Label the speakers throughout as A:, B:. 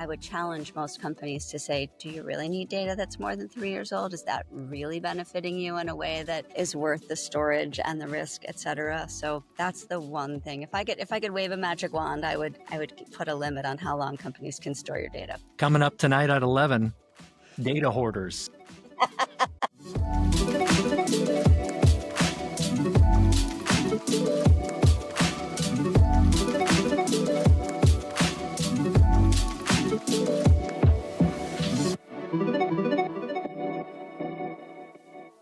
A: I would challenge most companies to say, do you really need data that's more than 3 years old? Is that really benefiting you in a way that is worth the storage and the risk, et cetera? So that's the one thing. If I could wave a magic wand, I would put a limit on how long companies can store your data.
B: Coming up tonight at 11, data hoarders.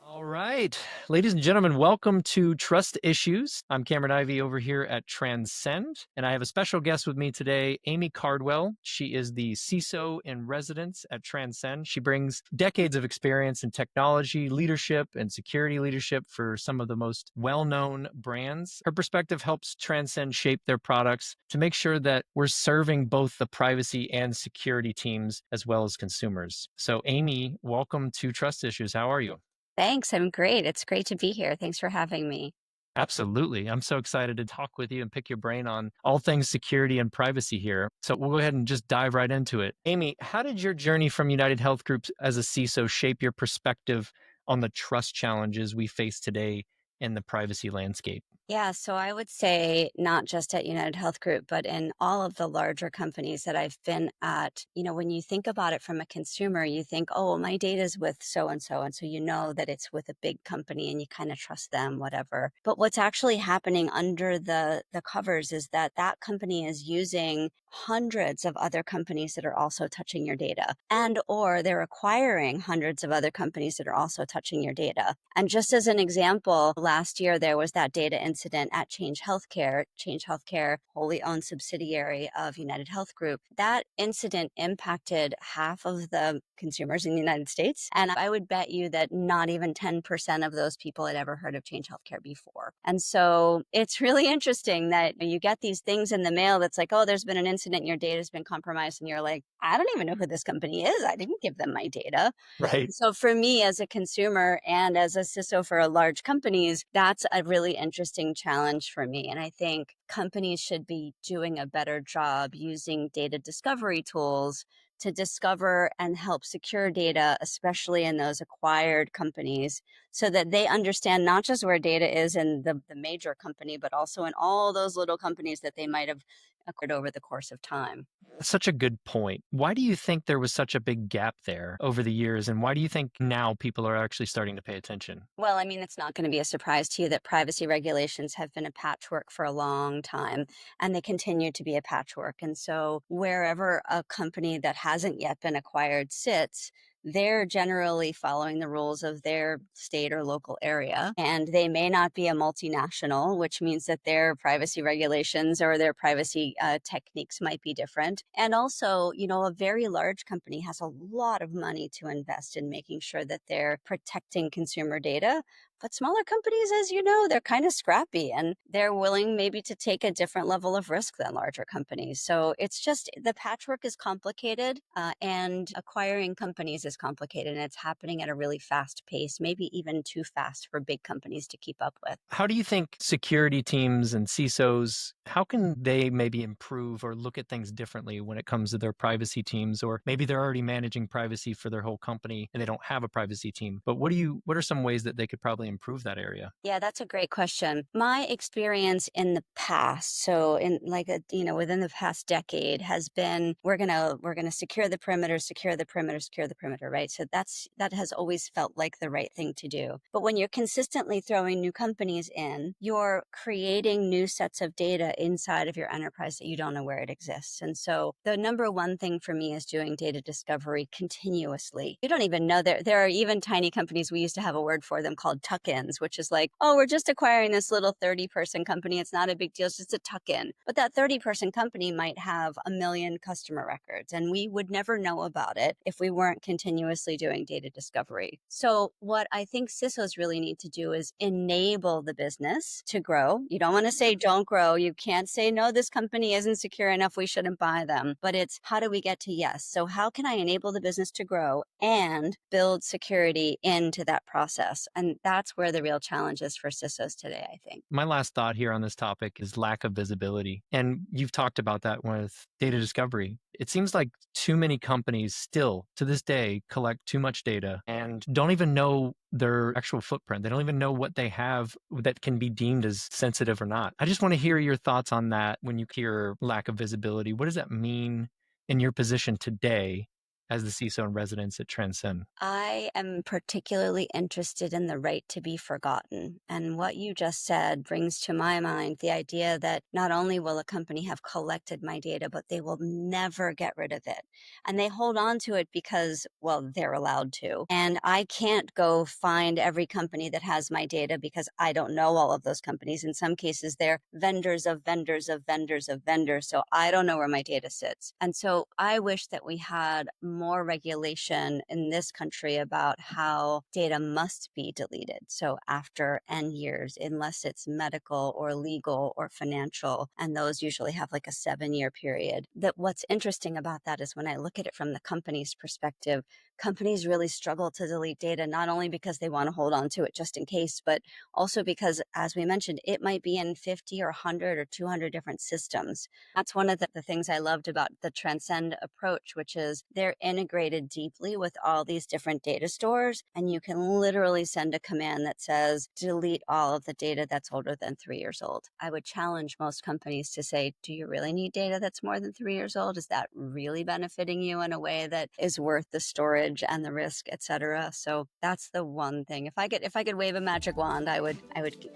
B: All right, ladies and gentlemen, welcome to Trust Issues. I'm Cameron Ivey over here at Transcend, and I have a special guest with me today, Aimee Cardwell. She is the CISO in residence at Transcend. She brings decades of experience in technology leadership and security leadership for some of the most well-known brands. Her perspective helps Transcend shape their products to make sure that we're serving both the privacy and security teams as well as consumers. So Aimee, welcome to Trust Issues. How are you?
A: Thanks. I'm great. It's great to be here. Thanks for having me.
B: Absolutely. I'm so excited to talk with you and pick your brain on all things security and privacy here. So we'll go ahead and just dive right into it. Aimee, how did your journey from United Health Group as a CISO shape your perspective on the trust challenges we face today in the privacy landscape?
A: Yeah, so I would say not just at United Health Group, but in all of the larger companies that I've been at, when you think about it from a consumer, you think, oh, well, my data is with so and so. And so you know that it's with a big company and you kind of trust them, whatever. But what's actually happening under the covers is that that company is using hundreds of other companies that are also touching your data, and or they're acquiring hundreds of other companies that are also touching your data. And just as an example, last year there was that data incident at Change Healthcare, wholly owned subsidiary of United Health Group. That incident impacted half of the consumers in the United States. And I would bet you that not even 10% of those people had ever heard of Change Healthcare before. And so it's really interesting that you get these things in the mail that's like, oh, there's been an incident, your data has been compromised. And you're like, I don't even know who this company is. I didn't give them my data.
B: Right.
A: So for me as a consumer and as a CISO for large companies, that's a really interesting challenge for me. And I think companies should be doing a better job using data discovery tools to discover and help secure data, especially in those acquired companies, so that they understand not just where data is in the major company, but also in all those little companies that they might have acquired over the course of time.
B: That's such a good point. Why do you think there was such a big gap there over the years? And why do you think now people are actually starting to pay attention?
A: Well, I mean, it's not going to be a surprise to you that privacy regulations have been a patchwork for a long time, and they continue to be a patchwork. And so wherever a company that hasn't yet been acquired sits, they're generally following the rules of their state or local area. And they may not be a multinational, which means that their privacy regulations or their privacy techniques might be different. And also, a very large company has a lot of money to invest in making sure that they're protecting consumer data. But smaller companies, as you know, they're kind of scrappy and they're willing maybe to take a different level of risk than larger companies. So it's just the patchwork is complicated and acquiring companies is complicated, and it's happening at a really fast pace, maybe even too fast for big companies to keep up with.
B: How do you think security teams and CISOs, how can they maybe improve or look at things differently when it comes to their privacy teams? Or maybe they're already managing privacy for their whole company and they don't have a privacy team. But what are some ways that they could probably improve that area?
A: Yeah, that's a great question. My experience in the past, so in within the past decade, has been we're gonna secure the perimeter, right? So that has always felt like the right thing to do. But when you're consistently throwing new companies in, you're creating new sets of data inside of your enterprise that you don't know where it exists. And so the number one thing for me is doing data discovery continuously. You don't even know there are even tiny companies. We used to have a word for them called tuck-ins, which is like, oh, we're just acquiring this little 30-person company. It's not a big deal. It's just a tuck-in. But that 30-person company might have 1 million customer records, and we would never know about it if we weren't continuously doing data discovery. So what I think CISOs really need to do is enable the business to grow. You don't want to say don't grow. You can't say, no, this company isn't secure enough, we shouldn't buy them. But it's how do we get to yes? So how can I enable the business to grow and build security into that process? And that's that's where the real challenge is for CISOs today, I think.
B: My last thought here on this topic is lack of visibility. And you've talked about that with data discovery. It seems like too many companies still to this day collect too much data and don't even know their actual footprint. They don't even know what they have that can be deemed as sensitive or not. I just want to hear your thoughts on that when you hear lack of visibility. What does that mean in your position today as the CISO in residence at Transcend?
A: I am particularly interested in the right to be forgotten. And what you just said brings to my mind the idea that not only will a company have collected my data, but they will never get rid of it. And they hold on to it because, well, they're allowed to. And I can't go find every company that has my data because I don't know all of those companies. In some cases, they're vendors of vendors of vendors of vendors. So I don't know where my data sits. And so I wish that we had more regulation in this country about how data must be deleted. So after N years, unless it's medical or legal or financial, and those usually have like a 7-year period. That what's interesting about that is when I look at it from the company's perspective, companies really struggle to delete data, not only because they want to hold on to it just in case, but also because, as we mentioned, it might be in 50 or 100 or 200 different systems. That's one of the things I loved about the Transcend approach, which is they're integrated deeply with all these different data stores, and you can literally send a command that says, delete all of the data that's older than 3 years old. I would challenge most companies to say, do you really need data that's more than 3 years old? Is that really benefiting you in a way that is worth the storage and the risk, et cetera? So that's the one thing. If I could wave a magic wand, I would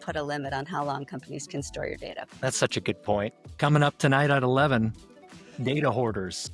A: put a limit on how long companies can store your data.
B: That's such a good point. Coming up tonight at 11, data hoarders.